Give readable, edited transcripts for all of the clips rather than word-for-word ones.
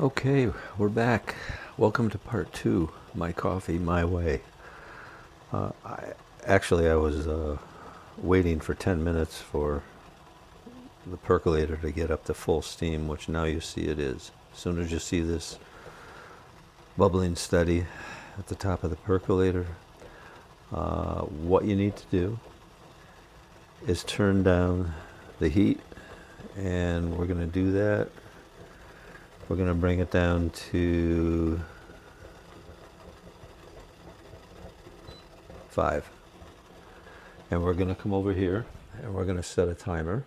Okay, we're back. Welcome to part two, My Coffee, My Way. I was waiting for 10 minutes for the percolator to get up to full steam, which now you see it is. As soon as you see this bubbling steady at the top of the percolator, what you need to do is turn down the heat, and we're going to do that. We're going to bring it down to 5. And we're going to come over here and we're going to set a timer.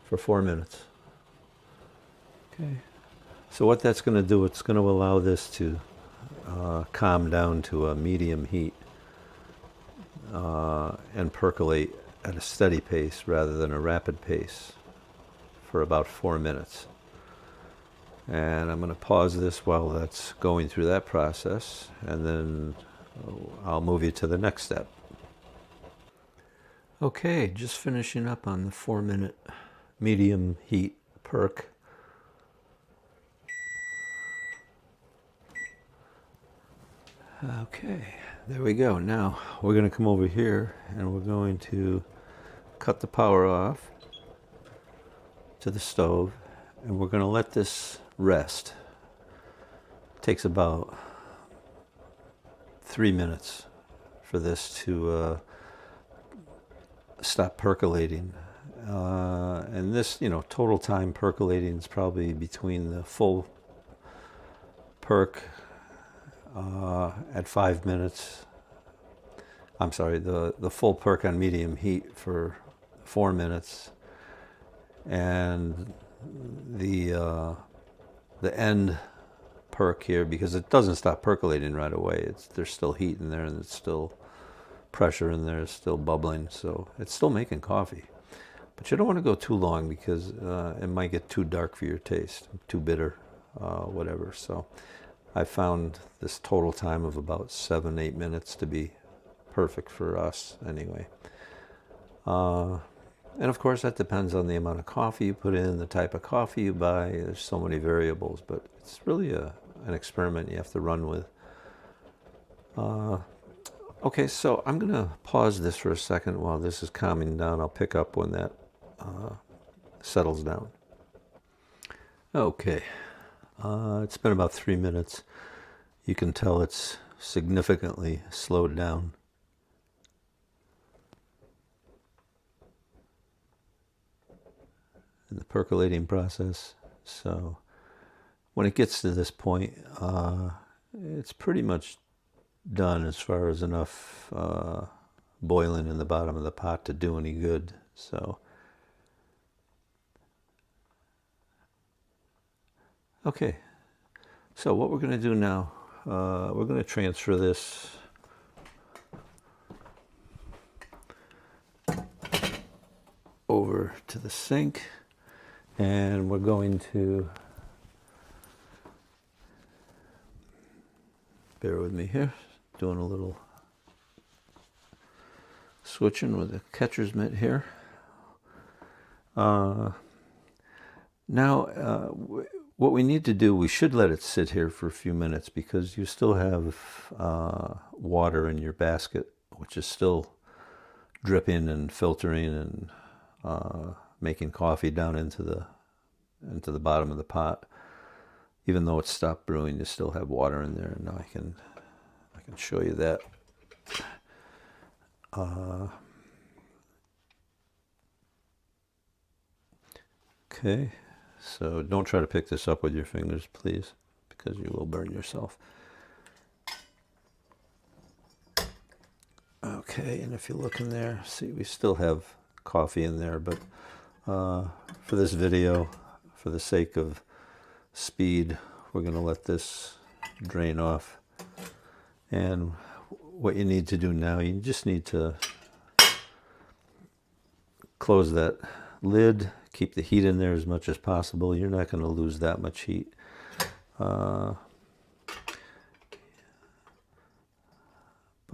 For 4 minutes. Okay. So what that's going to do, it's going to allow this to calm down to a medium heat and percolate at a steady pace rather than a rapid pace for about 4 minutes. And I'm going to pause this while that's going through that process, and then I'll move you to the next step. Okay, just finishing up on the 4-minute medium heat perk. Okay, there we go. Now we're going to come over here and we're going to cut the power off to the stove, and we're going to let this rest. It takes about 3 minutes for this to stop percolating. And this, total time percolating is probably between the full perk at 5 minutes. I'm sorry, the full perk on medium heat for 4 minutes, and the end perk here, because it doesn't stop percolating right away. There's still heat in there, and it's still pressure in there. It's still bubbling, so it's still making coffee. But you don't want to go too long because it might get too dark for your taste, too bitter, whatever. So I found this total time of about 7-8 minutes to be perfect for us anyway. And of course that depends on the amount of coffee you put in, the type of coffee you buy. There's so many variables, but it's really an experiment you have to run with. Okay, so I'm going to pause this for a second while this is calming down. I'll pick up when that settles down. Okay, it's been about 3 minutes. You can tell it's significantly slowed down. In the percolating process. So when it gets to this point, it's pretty much done as far as enough boiling in the bottom of the pot to do any good. So okay, so what we're going to do now, we're going to transfer this over to the sink, and we're going to, bear with me here, doing a little switching with the catcher's mitt here. Now, what we need to do, we should let it sit here for a few minutes because you still have water in your basket, which is still dripping and filtering and making coffee down into the bottom of the pot. Even though it's stopped brewing, you still have water in there. And now I can show you that. Okay, so don't try to pick this up with your fingers, please, because you will burn yourself. Okay, and if you look in there, see, we still have coffee in there, but for this video, for the sake of speed, we're going to let this drain off. And what you need to do now, you just need to close that lid, keep the heat in there as much as possible. You're not going to lose that much heat.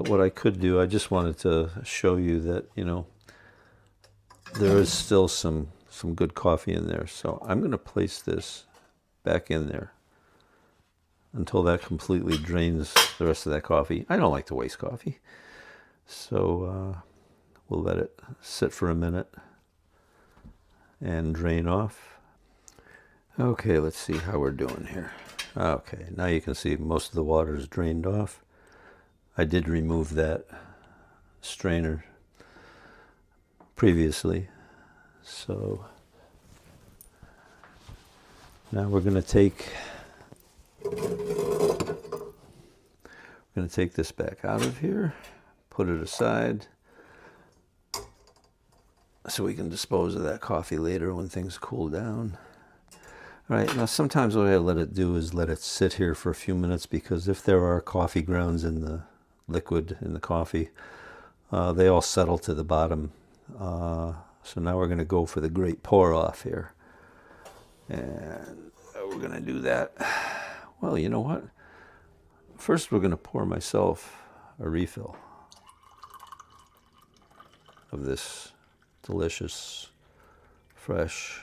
But what I could do, I just wanted to show you that, you know, there is still some good coffee in there. So I'm going to place this back in there until that completely drains the rest of that coffee. I don't like to waste coffee. So we'll let it sit for a minute and drain off. Okay, let's see how we're doing here. Okay, now you can see most of the water is drained off. I did remove that strainer previously. So now we're going to take this back out of here, put it aside, so we can dispose of that coffee later when things cool down. All right, now sometimes what I let it do is let it sit here for a few minutes, because if there are coffee grounds in the liquid in the coffee, they all settle to the bottom. So now we're going to go for the great pour off here. And we're going to do that. Well, you know what? First, we're going to pour myself a refill of this delicious, fresh,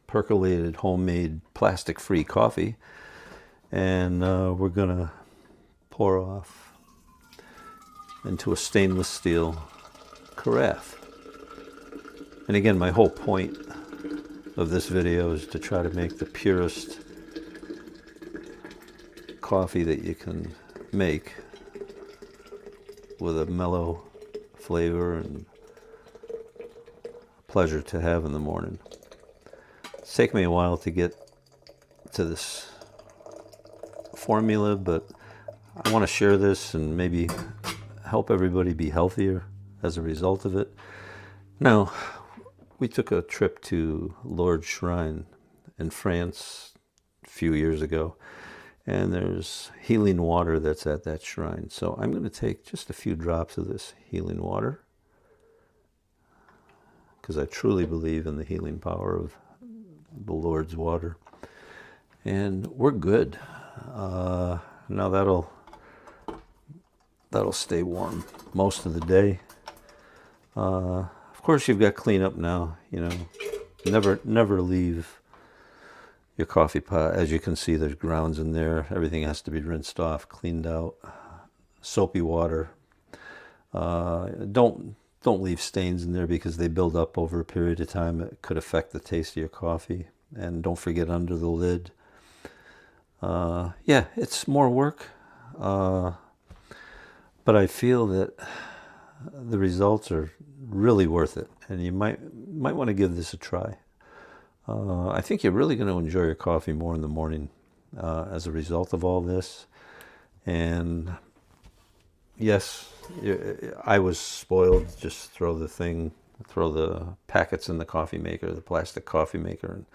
percolated, homemade, plastic-free coffee. And we're going to pour off into a stainless steel carafe. And again, my whole point of this video is to try to make the purest coffee that you can make, with a mellow flavor and pleasure to have in the morning. It's taken me a while to get to this formula, but I want to share this and maybe help everybody be healthier as a result of it. Now, we took a trip to Lourdes Shrine in France a few years ago, and there's healing water that's at that shrine. So I'm going to take just a few drops of this healing water, because I truly believe in the healing power of the Lord's water. And we're good. Now that'll stay warm most of the day. Of course, you've got cleanup now. You know, never leave your coffee pot. As you can see, there's grounds in there. Everything has to be rinsed off, cleaned out. Soapy water. Don't leave stains in there, because they build up over a period of time. It could affect the taste of your coffee. And don't forget under the lid. Yeah, it's more work, but I feel that the results are really worth it, and you might want to give this a try. I think you're really going to enjoy your coffee more in the morning as a result of all this. And yes, I was spoiled. Just throw the packets in the coffee maker, the plastic coffee maker, and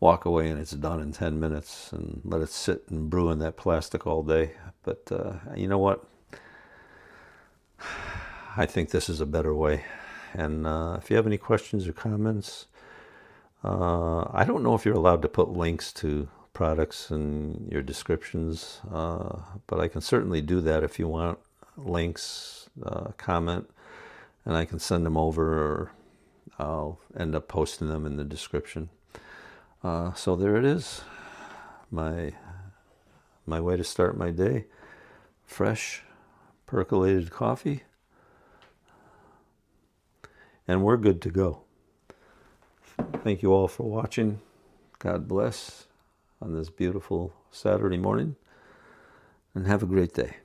walk away, and it's done in 10 minutes, and let it sit and brew in that plastic all day. But you know what? I think this is a better way. And if you have any questions or comments, I don't know if you're allowed to put links to products in your descriptions, but I can certainly do that if you want links, comment, and I can send them over, or I'll end up posting them in the description. So there it is, my way to start my day. Fresh, percolated coffee, and we're good to go. Thank you all for watching. God bless on this beautiful Saturday morning, and have a great day.